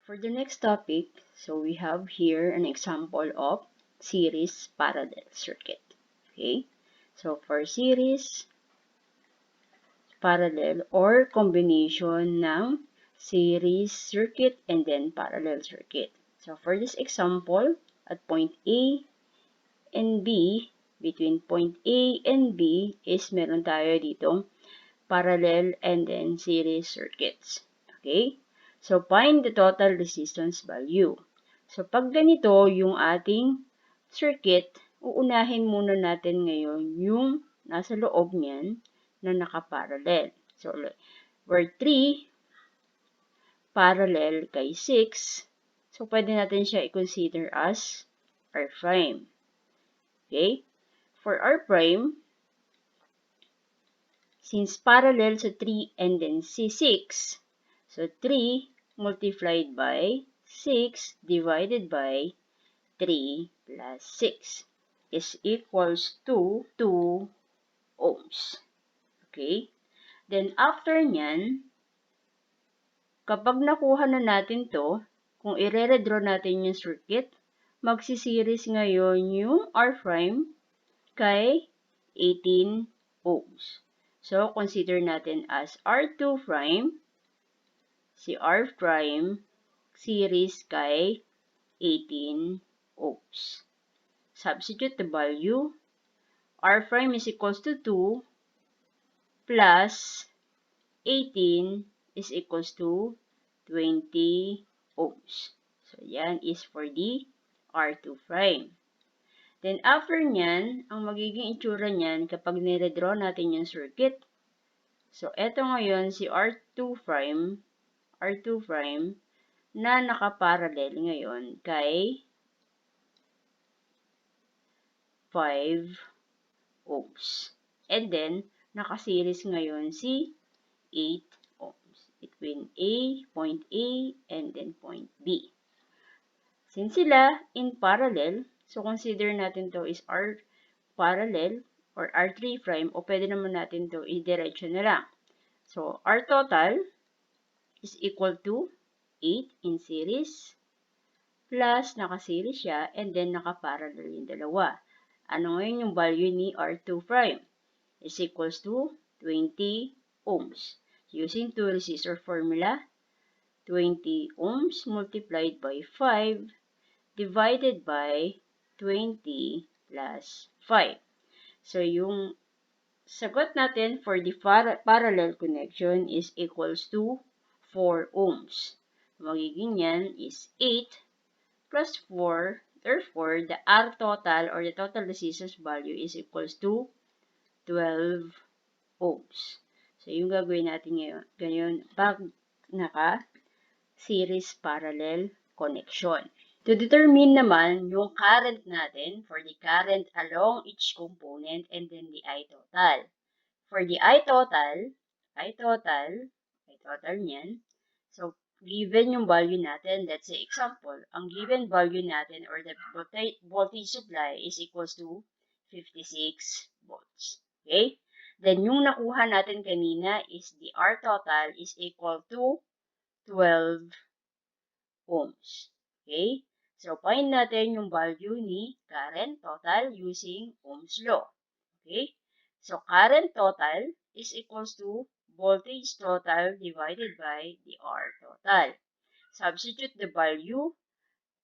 For the next topic, so we have here an example of series parallel circuit. Okay, so for series parallel or combination ng series circuit and then parallel circuit. So for this example, at point A and B, between point A and B is meron tayo ditong parallel and then series circuits. Okay? So, find the total resistance value. So, pag ganito yung ating circuit, uunahin muna natin ngayon yung nasa loob niyan na nakaparallel. So, where 3 parallel kay 6, so pwede natin siya i-consider as R prime. Okay? For R prime, since parallel sa 3 and then C6, so 3 multiplied by 6 divided by 3 plus 6 is equals to 2 ohms. Okay? Then after nyan, kapag nakuha na natin to, kung i-redraw natin yung circuit, magsisiris ngayon yung R prime kay 18 ohms. So, consider natin as R2 prime, si R prime, series kay 18 ohms. Substitute the value. R prime is equals to 2 plus 18 is equals to 20 ohms. So, yan is for the R2 prime. Then, after nyan, ang magiging itsura nyan kapag nire-draw natin yung circuit. So, eto ngayon si R2 prime na nakaparallel ngayon kay 5 ohms. And then, nakaseries ngayon si 8 ohms between point A and then point B. Since sila in parallel, so consider natin to is R parallel or R3 prime o pwede naman natin to i-diretso na lang. So, R total is equal to 8 in series plus nakaseries siya and then nakaparallel yung dalawa. Ano ngayon yung value ni R2 prime? Is equals to 20 ohms. Using two resistor formula, 20 ohms multiplied by 5 divided by 20 plus 5. So, yung sagot natin for the parallel connection is equals to 4 ohms. Magiging yan is 8 plus 4. Therefore, the R total or the total resistance value is equals to 12 ohms. So, yung gagawin natin ngayon pag naka-series parallel connection. To determine naman yung current natin for the current along each component and then the I total. For the I total niyan, so given yung value natin, let's say example, ang given value natin or the voltage supply is equals to 56 volts. Okay? Then yung nakuha natin kanina is the R total is equal to 12 ohms. Okay? So, find natin yung value ni current total using Ohm's law. Okay? So, current total is equals to voltage total divided by the R total. Substitute the value.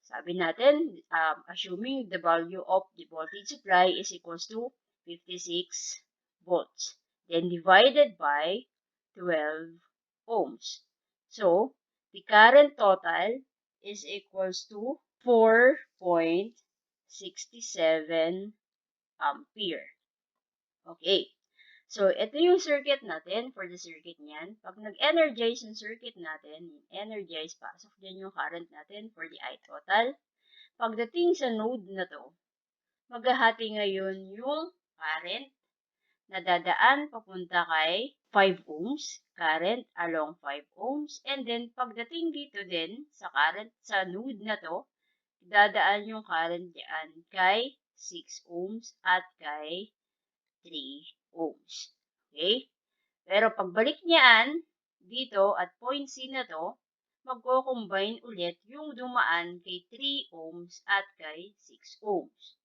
Sabi natin, assuming the value of the voltage supply is equals to 56 volts. Then, divided by 12 ohms. So, the current total is equals to 4.67 ampere. Okay. So, ito yung circuit natin for the circuit niyan. Pag nag-energize yung circuit natin, energize, pasok din yung current natin for the I total. Pagdating sa node na to, maghahati ngayon yung current na dadaan papunta kay 5 ohms, current along 5 ohms, and then pagdating dito din sa current sa node na to, dadaan yung current diyan kay 6 ohms at kay 3 ohms. Okay? Pero pagbalik niyaan dito at point C na to, magko-combine ulit yung dumaan kay 3 ohms at kay 6 ohms.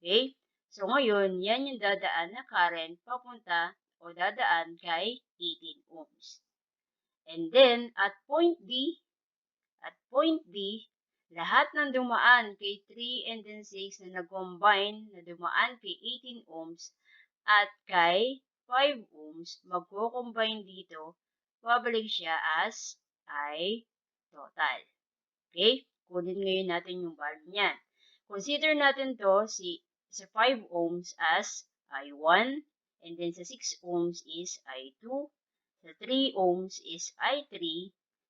Okay? So ngayon, yan yung dadaan na current papunta o dadaan kay 18 ohms. And then, at point D, lahat ng dumaan kay 3 and then 6 na nag-combine na dumaan kay 18 ohms at kay 5 ohms, magko-combine dito, babalik siya as I total. Okay? Kunin ngayon natin yung value niyan. Consider natin to sa 5 ohms as I1, and then sa 6 ohms is I2, sa 3 ohms is I3,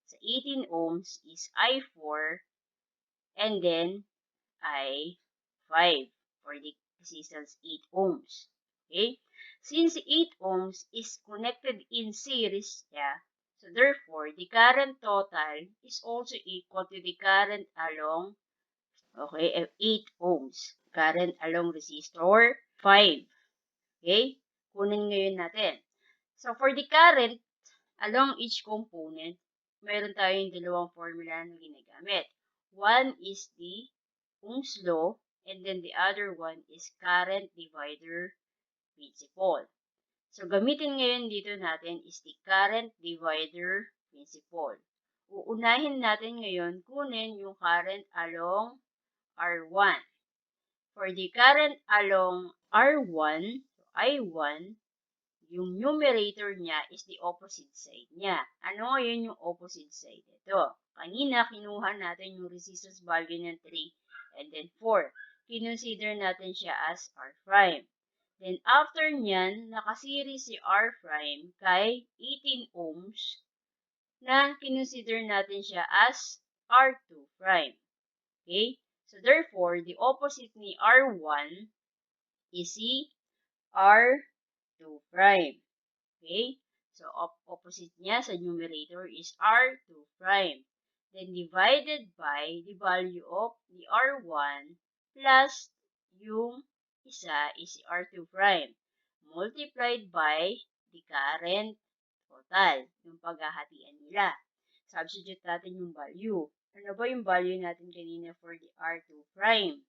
sa 18 ohms is I4, and then I5 for the resistance 8 ohms. Okay? Since 8 ohms is connected in series, so therefore, the current total is also equal to the current along, 8 ohms. Current along resistor 5. Okay? Kunin ngayon natin. So, for the current along each component, mayroon tayong dalawang formula na ginagamit. One is the Ohm's law, and then the other one is current divider principle. So, gamitin ngayon dito natin is the current divider principle. Uunahin natin ngayon kunin yung current along R1. For the current along R1, so I1, yung numerator niya is the opposite side niya. Ano ngayon yung opposite side nito? Kanina, kinuha natin yung resistance value ng 3 and then 4. Kinonsider natin siya as R prime. Then, after nyan, nakaseries si R prime kay 18 ohms na kinonsider natin siya as R2 prime. Okay? So, therefore, the opposite ni R1 is si R2 prime. Okay? So, opposite niya sa numerator is R2 prime. Then, divided by the value of the R1 plus yung isa is si R2 prime. Multiplied by the current total, yung paghahatian nila. Substitute natin yung value. Ano ba yung value natin kanina for the R2 prime?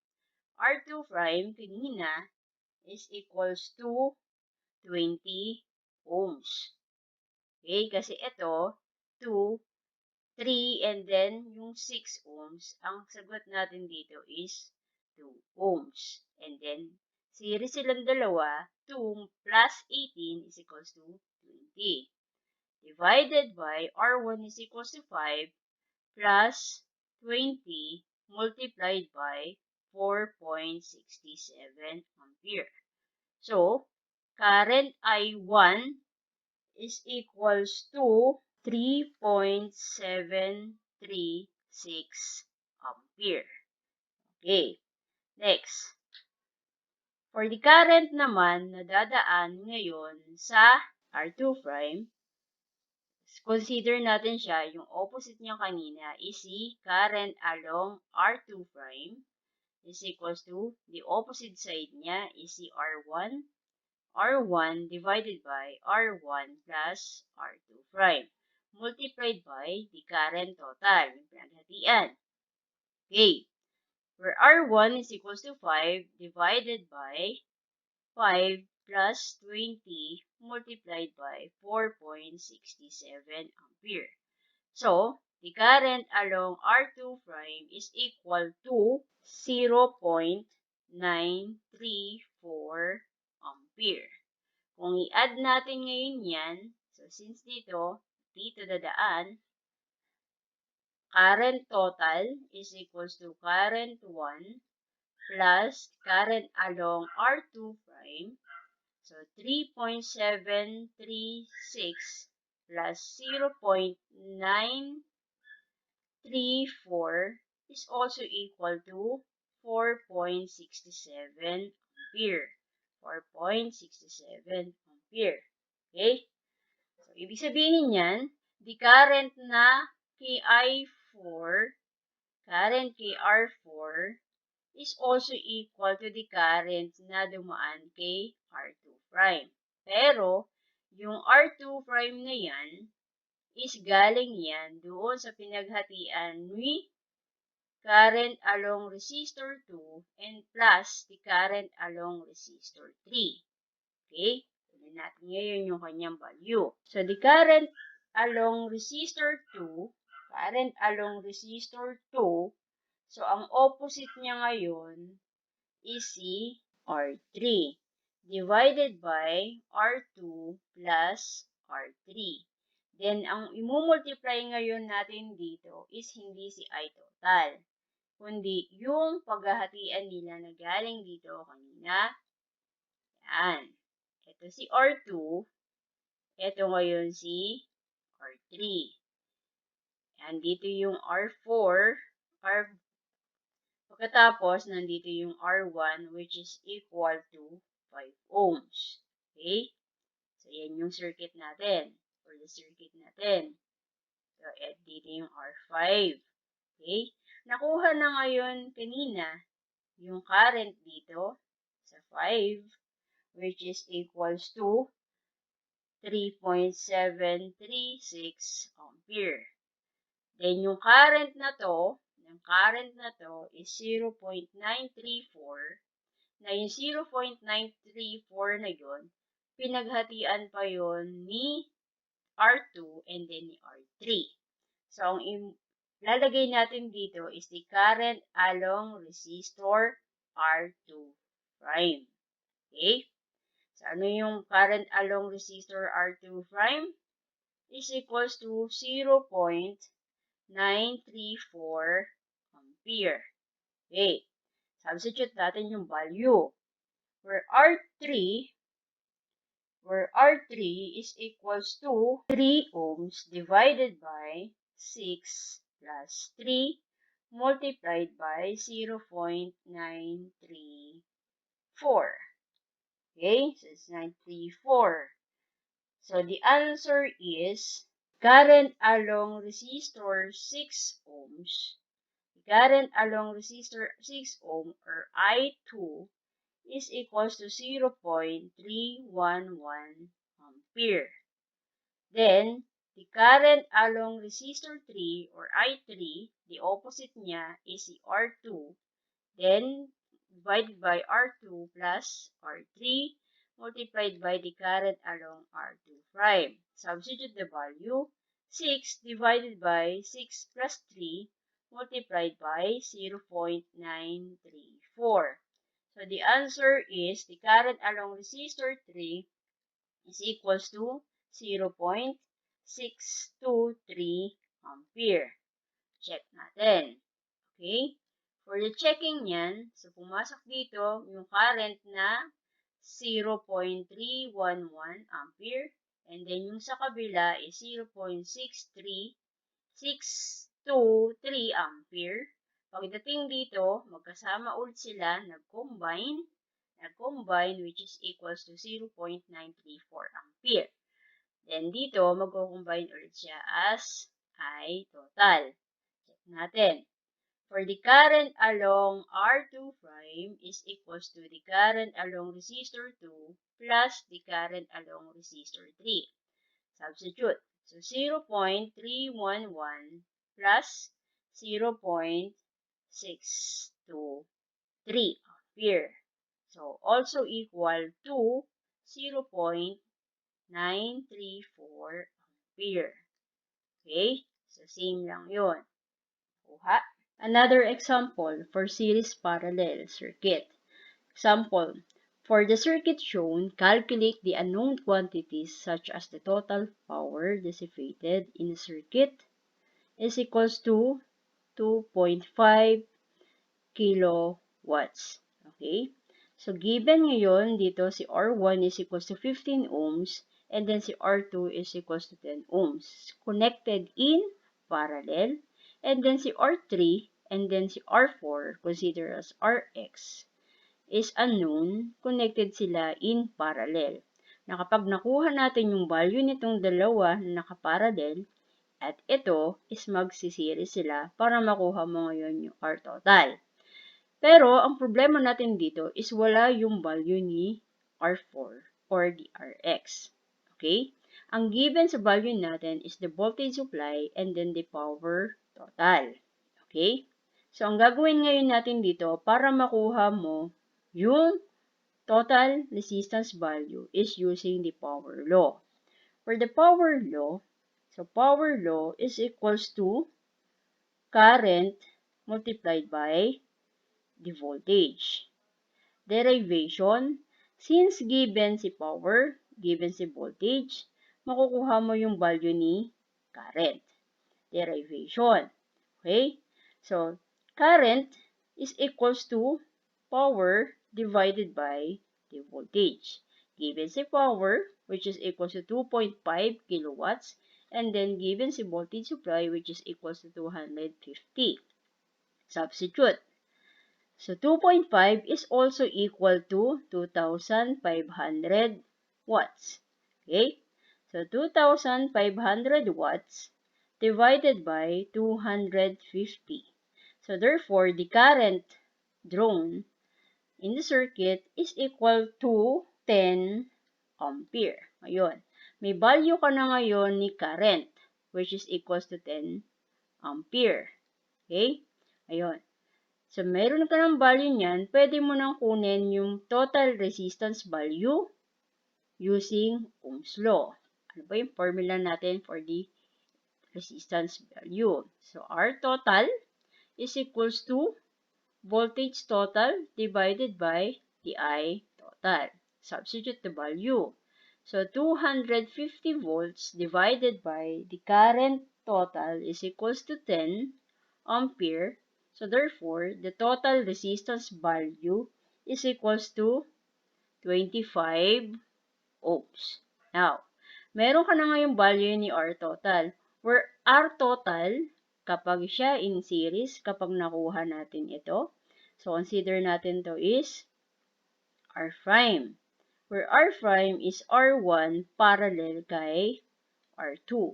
R2 prime kanina is equals to 20 ohms. Okay, kasi ito, 2, 3, and then yung 6 ohms, ang sagot natin dito is 2 ohms. And then, series silang dalawa, 2 plus 18 is equals to 20. Divided by R1 is equals to 5 plus 20 multiplied by 4.67 ampere. So, current I1 is equals to 3.736 ampere. Okay. Next. For the current naman na dadaan ngayon sa R2 prime, consider natin siya, yung opposite niya kanina is si current along R2 prime is equals to the opposite side niya is si R1. R1 divided by R1 plus R2 prime multiplied by the current total, yung pinaghatian. Okay. Where R1 is equals to 5 divided by 5 plus 20 multiplied by 4.67 ampere. So, the current along R2 prime is equal to 0.934 ampere. Kung i-add natin ngayon yan, so since dito dadaan, current total is equals to current 1 plus current along R2 prime. So, 3.736 plus 0.934 is also equal to 4.67 ampere. 4.67 ampere. Okay? So, ibig sabihin niyan, the current na KI4, current KR4, is also equal to the current na dumaan kay R2 prime. Pero, yung R2 prime na yan, is galing yan doon sa pinaghatian ni current along resistor 2 and plus the current along resistor 3. Okay? Kunin natin ngayon yung kanyang value. So, the current along resistor 2, so ang opposite niya ngayon is si R3 divided by R2 plus R3. Then, ang imumultiply ngayon natin dito is hindi si I total, kundi yung paghahatian nila na galing dito kanina. Yan. Ito si R2. Ito ngayon si R3. Yan. Dito yung R4. Pagkatapos, nandito yung R1 which is equal to 5 ohms. Okay? So, yan yung circuit natin. For the circuit natin. So, dito yung R5. Okay? Nakuha na ngayon kanina yung current dito sa 5 which is equals to 3.736 ampere. Then, yung current na to is 0.934 na yung 0.934 na yun, pinaghatian pa yun ni R2 and then ni R3. So, ang lalagay natin dito is the current along resistor R2 prime. Okay? So, ano yung current along resistor R2 prime? Is equals to 0.934 ampere. Okay. Substitute natin yung value. Where R3 is equals to 3 ohms divided by 6 plus 3 multiplied by 0.934. Okay, so it's 934. So the answer is current along resistor 6 ohms. Current along resistor 6 ohm or I2 is equals to 0.311 ampere. Then, the current along resistor 3 or I3, the opposite niya is the R2. Then, divided by R2 plus R3 multiplied by the current along R2 prime. Substitute the value. 6 divided by 6 plus 3 multiplied by 0.934. So, the answer is the current along resistor 3 is equals to 0.623 ampere. Check natin. Okay? For the checking niyan, so pumasok dito yung current na 0.311 ampere and then yung sa kabila is 0.63623 ampere. Pagdating dito, magkasama ulit sila, nag-combine which is equals to 0.934 ampere. Then dito, magko-combine ulit siya as I total. Check natin. For the current along R2 prime is equals to the current along resistor 2 plus the current along resistor 3. Substitute. So, 0.311 plus 0.623 ampere. So, also equal to 0.934 ampere. Okay? So, same lang yun. Kuha. Another example for series parallel circuit. Example, for the circuit shown, calculate the unknown quantities such as the total power dissipated in a circuit is equals to 2.5 kilowatts. Okay? So, given ngayon, dito si R1 is equals to 15 ohms and then si R2 is equals to 10 ohms. Connected in parallel. And then si R3 and then si R4, considered as Rx, is unknown, connected sila in parallel. Na kapag nakuha natin yung value nitong dalawa na nakaparallel, at ito is magsisiris sila para makuha mo ngayon yung R total. Pero, ang problema natin dito is wala yung value ni R4 or the Rx. Okay? Ang given sa value natin is the voltage supply and then the power total. Okay? So, ang gagawin ngayon natin dito para makuha mo yung total resistance value is using the power law. For the power law, so power law is equals to current multiplied by the voltage. Derivation, since given si power, given si voltage, makukuha mo yung value ni current. Derivation. Okay? So, current is equals to power divided by the voltage. Given si power, which is equals to 2.5 kilowatts, and then given si voltage supply, which is equals to 250. Substitute. So, 2.5 is also equal to 2,500 watts. Okay? So, 2,500 watts divided by 250. So, therefore, the current drawn in the circuit is equal to 10 ampere. Ngayon, may value ka na ngayon ni current, which is equals to 10 ampere. Okay? Ayun. So, meron ka ng value niyan, pwede mo nang kunin yung total resistance value using Ohm's law. Ano ba yung formula natin for the resistance value? So, R total is equals to voltage total divided by the I total. Substitute the value. So, 250 volts divided by the current total is equals to 10 ampere. So, therefore, the total resistance value is equals to 25 ohms. Now, meron ka na ngayong value ni R total, where R total, kapag siya in series, kapag nakuha natin ito, so consider natin to is R prime, where R prime is R1 parallel kay R2.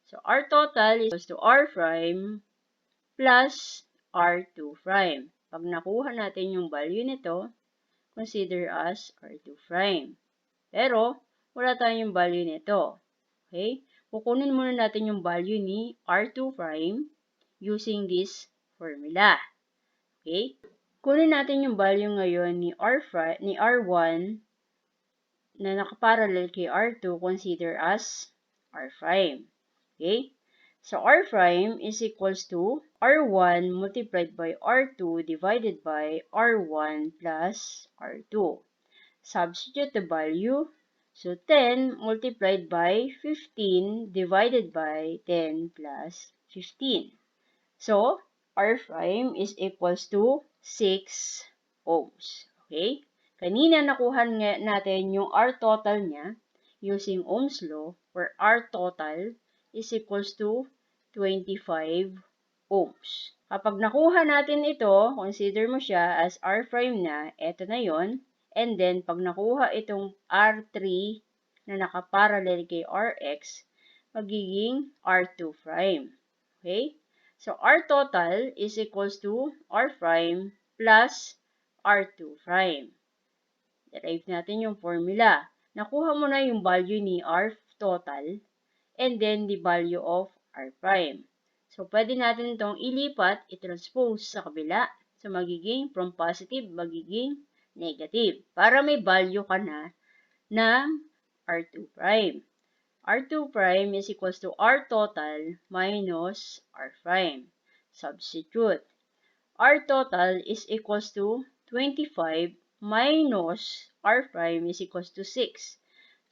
So, R total is equals to R prime plus R2 prime. Pag nakuha natin yung value nito, consider as R2 prime. Pero, wala tayong value nito. Okay? Kukunin muna natin yung value ni R2 prime using this formula. Okay? Kunin natin yung value ngayon ni R1 na nakaparallel kay R2, consider as R prime. Okay? So, R prime is equals to R1 multiplied by R2 divided by R1 plus R2. Substitute the value. So, 10 multiplied by 15 divided by 10 plus 15. So, R prime is equals to 6 ohms. Okay? Kanina nakuha natin yung R total niya using Ohm's law, where R total is equals to 25 ohms. Kapag nakuha natin ito, consider mo siya as R prime na, eto na yon. And then, pag nakuha itong R3 na nakaparallel kay Rx, magiging R2 prime. Okay? So, R total is equals to R prime plus R2 prime. Derive natin yung formula. Nakuha mo na yung value ni R total and then the value of R prime. So, pwede natin itong ilipat, i-transpose sa kabila. So, magiging from positive, magiging negative. Para may value ka na ng R2 prime. R2 prime is equals to R total minus R prime. Substitute. R total is equals to 25 minus R prime is equals to 6.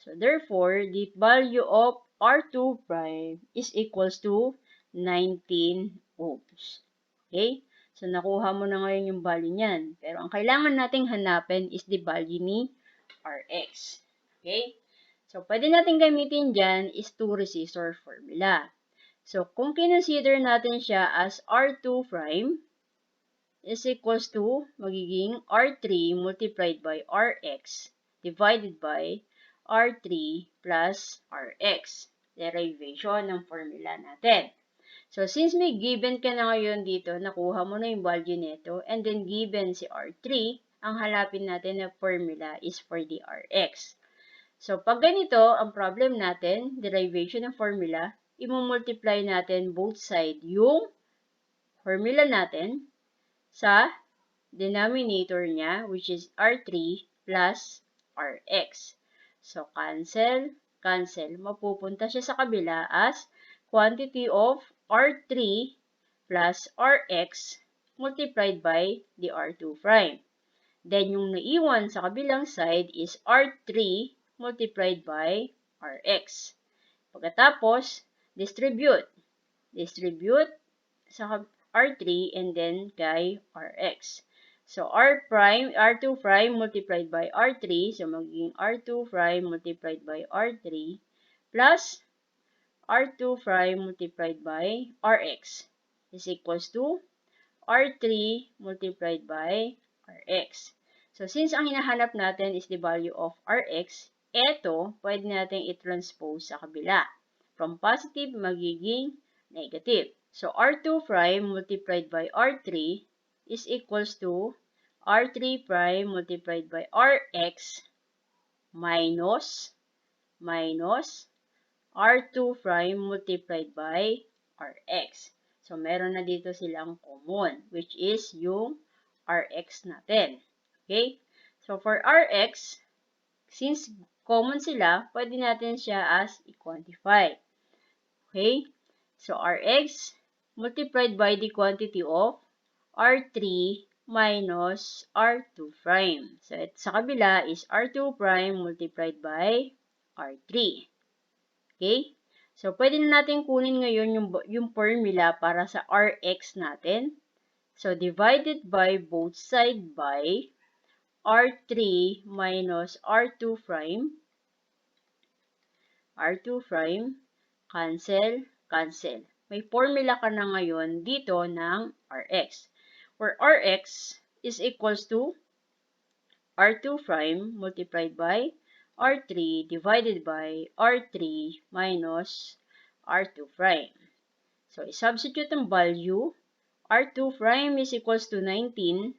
So, therefore, the value of R2 prime is equals to 19 ohms. Okay? So, nakuha mo na ngayon yung value niyan. Pero, ang kailangan nating hanapin is the value ni Rx. Okay? So, pwede natin gamitin dyan is 2 resistor formula. So, kung kinonsider natin siya as R2 prime is equals to magiging R3 multiplied by Rx divided by R3 plus Rx. Derivation ng formula natin. So, since may given ka na ngayon dito, nakuha mo na yung value nito, and then given si R3, ang halapin natin na formula is for the Rx. So, pag ganito, ang problem natin, derivation ng formula, i-multiply natin both side yung formula natin sa denominator niya, which is R3 plus Rx. So, cancel, cancel. Mapupunta siya sa kabila as quantity of R3 plus Rx multiplied by the R2 prime. Then, yung naiwan sa kabilang side is R3 multiplied by Rx. Pagkatapos, distribute. Distribute sa R3 and then kay Rx. So, R2 prime multiplied by R3. So, magiging R2 prime multiplied by R3 plus R2 prime multiplied by Rx is equals to R3 multiplied by Rx. So, since ang hinahanap natin is the value of Rx, eto, pwede natin i-transpose sa kabila. From positive, magiging negative. So, R2 prime multiplied by R3 is equals to R3 prime multiplied by Rx minus R2 prime multiplied by Rx. So, meron na dito silang common, which is yung Rx natin. Okay? So, for Rx, since common sila, pwede natin siya as i-quantify. Okay? So, Rx multiplied by the quantity of R3 minus R2 prime. So, sa kabila is R2 prime multiplied by R3. Okay? So, pwede na natin kunin ngayon yung formula para sa Rx natin. So, divided by both side by R3 minus R2 prime. R2 prime, cancel, cancel. May formula ka na ngayon dito ng Rx. Where Rx is equals to R2 prime multiplied by R3 divided by R3 minus R2 prime. So, i-substitute ang value. R2 prime is equals to 19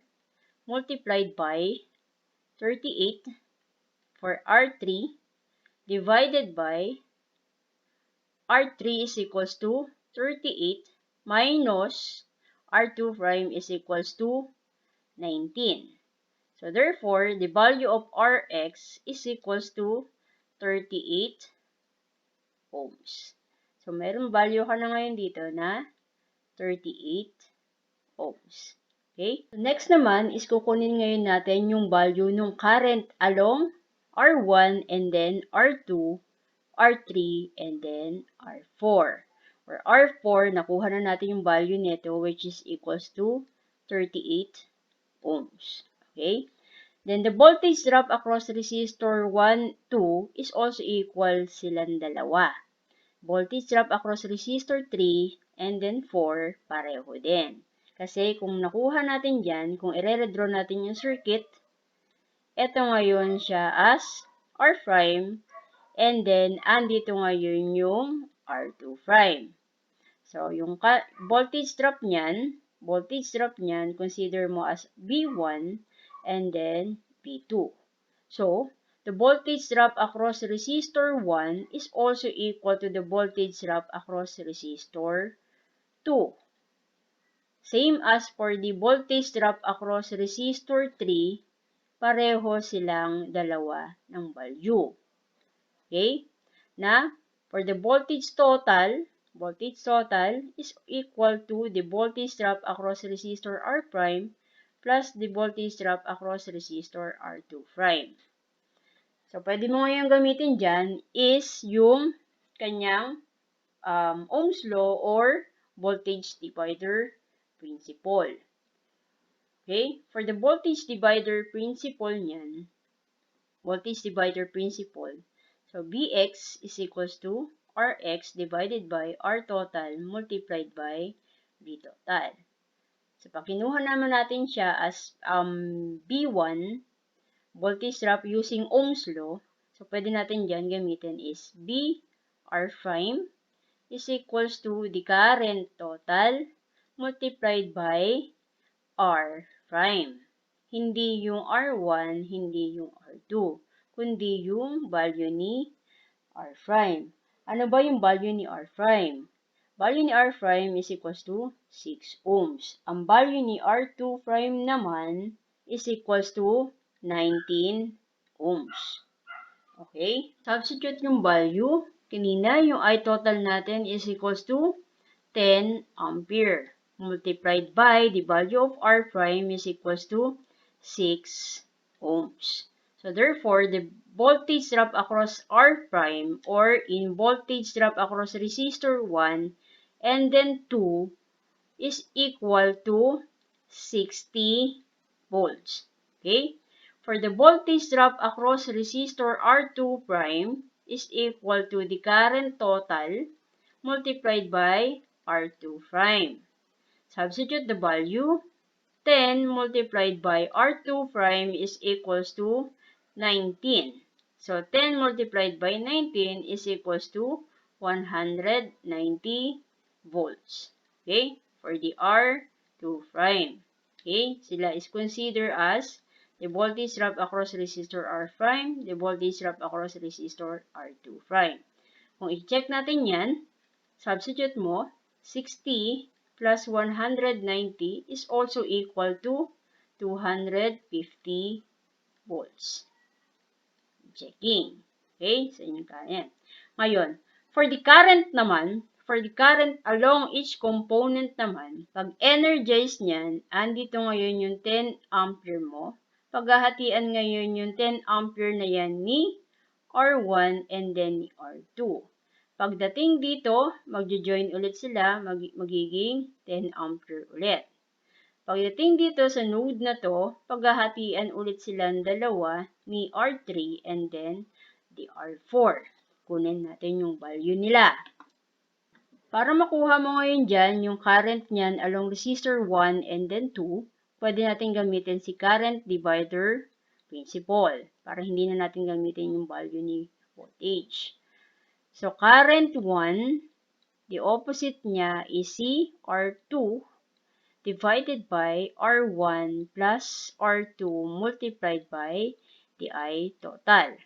multiplied by 38 for R3 divided by R3 is equals to 38 minus R2 prime is equals to 19. So, therefore, the value of Rx is equals to 38 ohms. So, meron value ka na ngayon dito na 38 ohms. Okay? So, next naman is kukunin ngayon natin yung value ng current along R1 and then R2, R3, and then R4. For R4, nakuha na natin yung value nito which is equals to 38 ohms. Okay? Then the voltage drop across resistor 1, 2 is also equal silang dalawa. Voltage drop across resistor 3 and then 4, pareho din. Kasi kung nakuha natin dyan, kung i-redraw natin yung circuit, eto ngayon siya as R prime, and then andito ngayon yung R2 prime. So, yung voltage drop niyan, consider mo as V1 and then V2. So, the voltage drop across resistor 1 is also equal to the voltage drop across resistor 2. Same as for the voltage drop across resistor 3, pareho silang dalawa ng value. Okay? Na, for the voltage total is equal to the voltage drop across resistor R prime plus the voltage drop across resistor R2 prime. So, pwede mo ngayon gamitin dyan is yung kanyang Ohm's law or voltage divider principle. Okay? For the voltage divider principle niyan, so Vx is equals to Rx divided by R total multiplied by V total. So, pag kinuha naman natin siya as B1, voltage drop using Ohm's law, so pwede natin dyan gamitin is B R prime is equals to the current total multiplied by R prime. Hindi yung R1, hindi yung R2, kundi yung value ni R prime. Ano ba yung value ni R prime? Value ni R prime is equals to 6 ohms. Ang value ni R2 prime naman is equals to 19 ohms. Okay? Substitute yung value. Kanina, yung I total natin is equals to 10 ampere multiplied by the value of R prime is equals to 6 ohms. So therefore, the voltage drop across R prime or in voltage drop across resistor 1 and then 2 is equal to 60 volts. Okay? For the voltage drop across resistor R2 prime is equal to the current total multiplied by R2 prime. Substitute the value. 10 multiplied by R2 prime is equals to 19. So 10 multiplied by 19 is equals to 190 volts. Okay? For the R2 prime. Okay? Sila is considered as the voltage drop across resistor R prime, the voltage drop across resistor R2 prime. Kung i-check natin yan, substitute mo, 60 plus 190 is also equal to 250 volts. Checking. Okay? Sa inyong kaya. Ngayon, for the current naman, for the current along each component naman, pag energize niyan, andito ngayon yung 10 ampere mo, paghahatian ngayon yung 10 ampere na yan ni R1 and then ni R2. Pagdating dito, magjo-join ulit sila, magiging 10 ampere ulit. Pagdating dito sa node na to, paghahatian ulit silang dalawa ni R3 and then the R4. Kunin natin yung value nila. Para makuha mo ngayon dyan, yung current niyan along resistor 1 and then 2, pwede natin gamitin si current divider principle para hindi na natin gamitin yung value ni voltage. So, current 1, the opposite niya is si R2 divided by R1 plus R2 multiplied by the I total.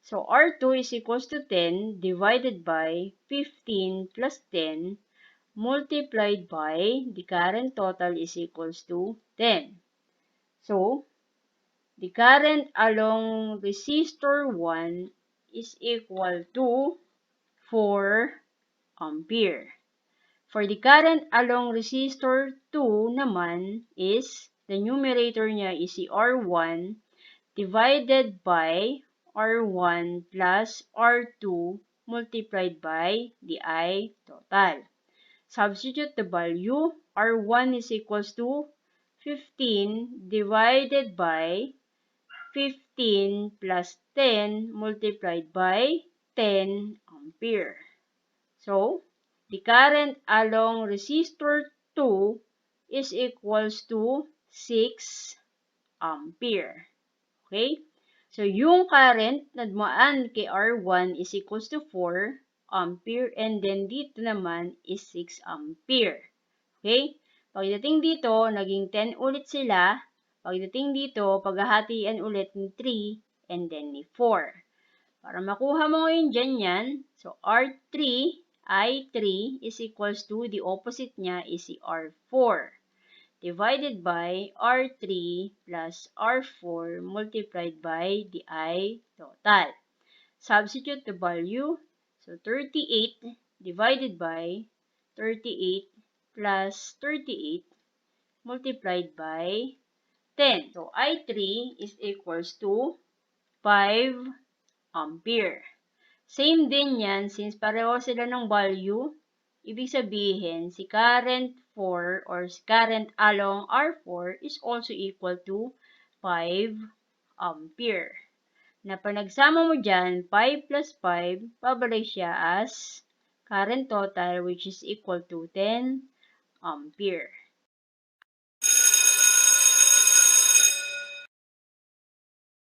So, R2 is equals to 10 divided by 15 plus 10 multiplied by the current total is equals to 10. So, the current along resistor 1 is equal to 4 ampere. For the current along resistor 2 naman is, the numerator niya is si R1 divided by R1 plus R2 multiplied by the I total. Substitute the value. R1 is equals to 15 divided by 15 plus 10 multiplied by 10 ampere. So, the current along resistor 2 is equals to 6 ampere. Okay? So, yung current na dumaan kay R1 is equals to 4 ampere and then dito naman is 6 ampere. Okay? Pagdating dito, naging 10 ulit sila. Pagdating dito, paghahatian ulit ni 3 and then ni 4. Para makuha mo ngayon dyan yan, so R3, I3 is equals to, the opposite niya is si R4 divided by R3 plus R4 multiplied by the I total. Substitute the value. So 38 divided by 38 plus 38 multiplied by 10. So I3 is equals to 5 ampere. Same din yan, since pareho sila ng value, ibig sabihin, si current 4 or si current along R4 is also equal to 5 ampere. Na pag nagsama mo dyan, 5 plus 5, babalik siya as current total which is equal to 10 ampere.